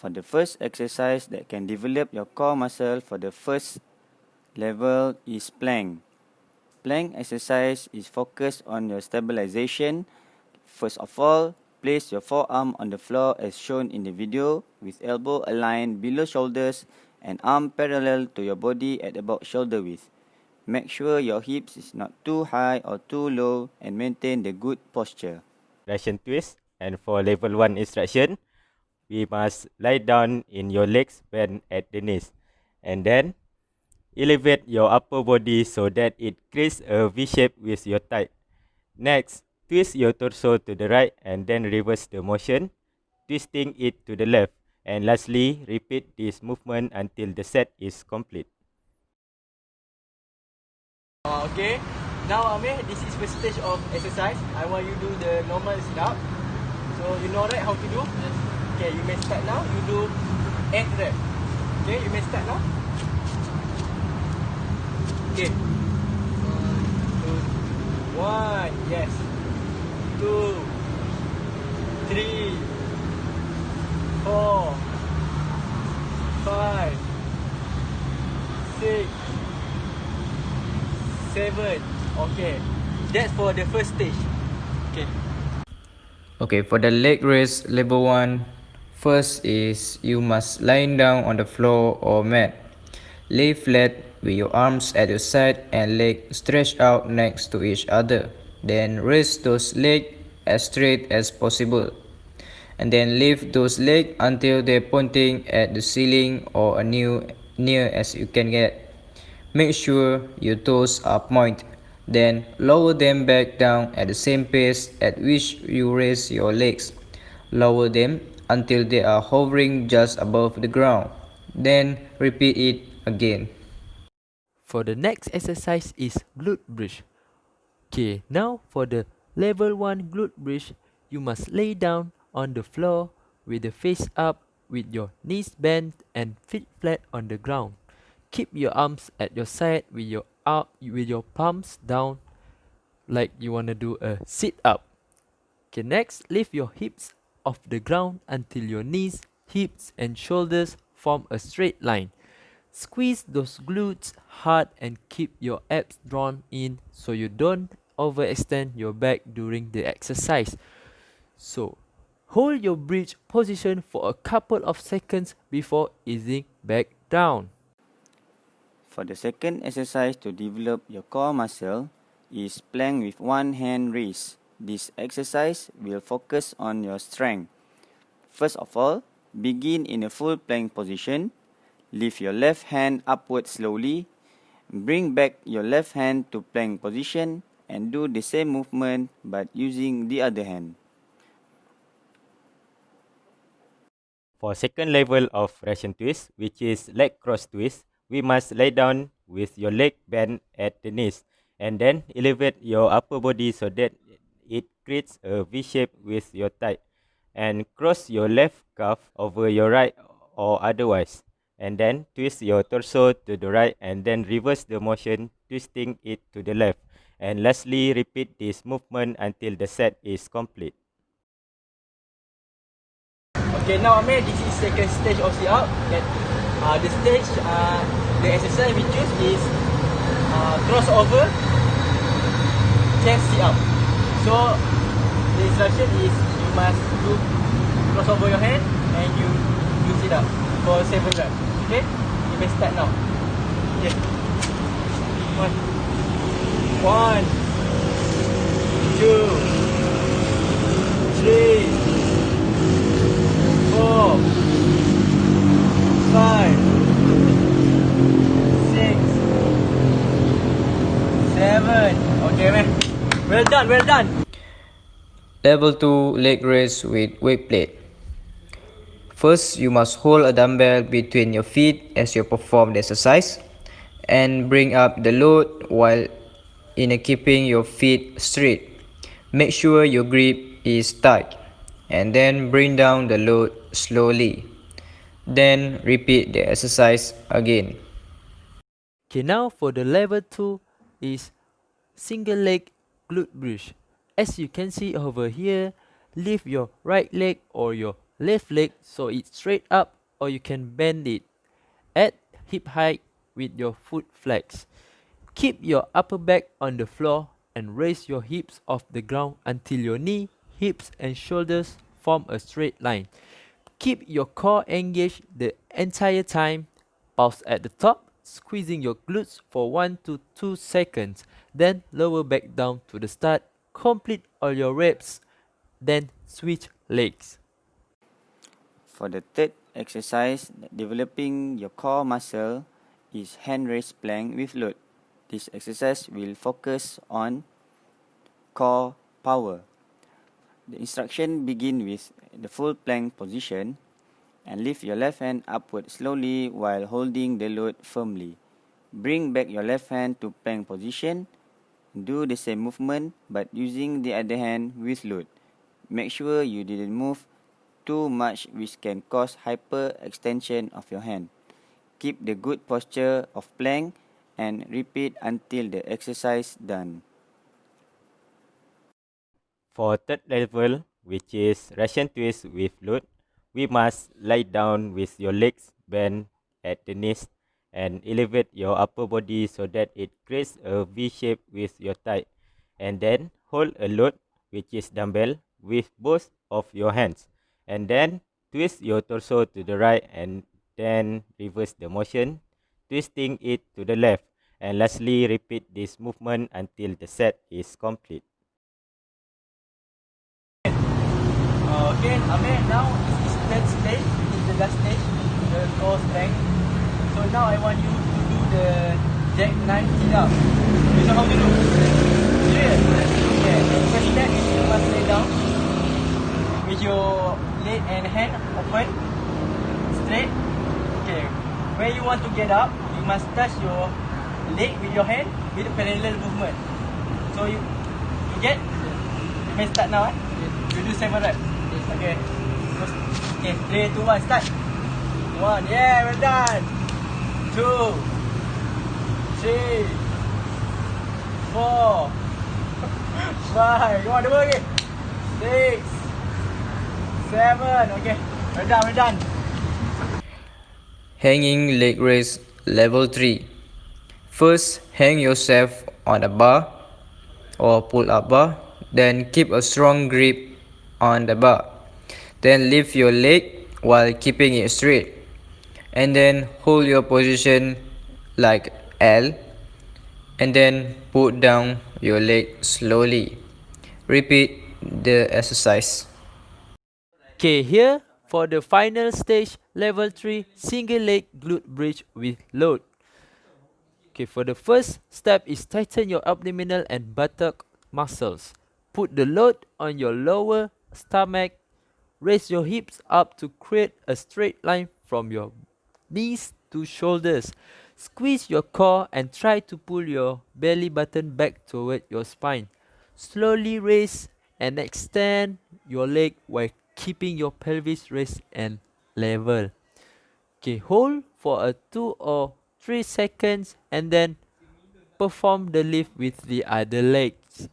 For the first exercise that can develop your core muscle for the first level is plank. Plank exercise is focused on your stabilization. First of all, place your forearm on the floor as shown in the video with elbow aligned below shoulders and arm parallel to your body at about shoulder width. Make sure your hips is not too high or too low and maintain the good posture. Russian twist. And for level 1 instruction, we must lie down in your legs bent at the knees. And then elevate your upper body so that it creates a V shape with your thigh. Next, twist your torso to the right and then reverse the motion, twisting it to the left. And lastly, repeat this movement until the set is complete. Okay, now Amir, this is first stage of exercise. I want you do the normal sit-up. So you know right how to do? Yes. Okay, you may start now. You do 8 reps. Okay, you may start now. Okay. 1, yes. 2, 3, 4, 5, 6, 7. Okay, that's for the first stage. Okay. Okay, for the leg raise level 1, first is you must lying down on the floor or mat. Lay flat with your arms at your side and legs stretched out next to each other. Then raise those legs as straight as possible. And then lift those legs until they're pointing at the ceiling or near as you can get. Make sure your toes are pointed. Then lower them back down at the same pace at which you raise your legs. Lower them until they are hovering just above the ground. Then repeat it again. For the next exercise is glute bridge. Okay, now for the level 1 glute bridge, you must lay down on the floor with the face up with your knees bent and feet flat on the ground. Keep your arms at your side with your palms down like you want to do a sit up. Okay, next, lift your hips off the ground until your knees, hips and shoulders form a straight line. Squeeze those glutes hard and keep your abs drawn in so you don't overextend your back during the exercise. So, hold your bridge position for a couple of seconds before easing back down. For the second exercise to develop your core muscle is plank with one hand raised. This exercise will focus on your strength. First of all, begin in a full plank position. Lift your left hand upward slowly. Bring back your left hand to plank position and do the same movement but using the other hand. For second level of Russian twist, which is leg cross twist, we must lie down with your leg bent at the knees and then elevate your upper body so that it creates a V shape with your thigh and cross your left calf over your right or otherwise. And then twist your torso to the right and then reverse the motion, twisting it to the left. And lastly, repeat this movement until the set is complete. Okay, now Amir, this is second stage of sit up. The stage, the exercise we choose is crossover chest sit up. So the instruction is you must do crossover your hand and you sit up for 7 reps. Okay, you may start now. Okay, 1, 2, 3, 4, 5, 6, 7. Okay, man. Well done, well done. Level 2 leg raise with weight plate. First, you must hold a dumbbell between your feet as you perform the exercise and bring up the load while keeping your feet straight. Make sure your grip is tight and then bring down the load slowly. Then repeat the exercise again. Okay, now for the level 2 is single leg glute bridge. As you can see over here, lift your right leg or your left leg so it's straight up, or you can bend it at hip height with your foot flex. Keep your upper back on the floor and raise your hips off the ground until your knee, hips and shoulders form a straight line. Keep your core engaged the entire time. Pause at the top, squeezing your glutes for 1 to 2 seconds. Then lower back down to the start. Complete all your reps. Then switch legs. For the third exercise, developing your core muscle is hand raised plank with load. This exercise will focus on core power. The instruction begin with the full plank position and lift your left hand upward slowly while holding the load firmly. Bring back your left hand to plank position. Do the same movement but using the other hand with load. Make sure you didn't move too much which can cause hyperextension of your hand. Keep the good posture of plank and repeat until the exercise done. For third level, which is Russian twist with load, we must lie down with your legs bent at the knees and elevate your upper body so that it creates a V shape with your thigh. And then hold a load, which is dumbbell, with both of your hands. And then twist your torso to the right and then reverse the motion, twisting it to the left. And lastly, repeat this movement until the set is complete. Okay, Amir, now this is third stage, this is the last stage, the core strength. So now I want you to do the jackknife sit-up. You know how to do? Serious? Okay, the first step is you must lay down with your leg and hand open, straight. Okay, when you want to get up, you must touch your leg with your hand with a parallel movement. So you get? You may start now. You do 7 reps. Okay. Okay, 3, 2, 1, start. 1, yeah, we're done. 2, 3, 4, 5, come on, double again. 6, 7, okay, we're done. Hanging leg raise level 3. First, hang yourself on a bar or pull up bar, then keep a strong grip on the bar. Then lift your leg while keeping it straight, and then hold your position like L, and then put down your leg slowly. Repeat the exercise. Okay, here for the final stage, level 3 single leg glute bridge with load. Okay, for the first step is tighten your abdominal and buttock muscles. Put the load on your lower stomach. Raise your hips up to create a straight line from your knees to shoulders. Squeeze your core and try to pull your belly button back toward your spine. Slowly raise and extend your leg while keeping your pelvis raised and level. Okay, hold for a 2 or 3 seconds and then perform the lift with the other legs.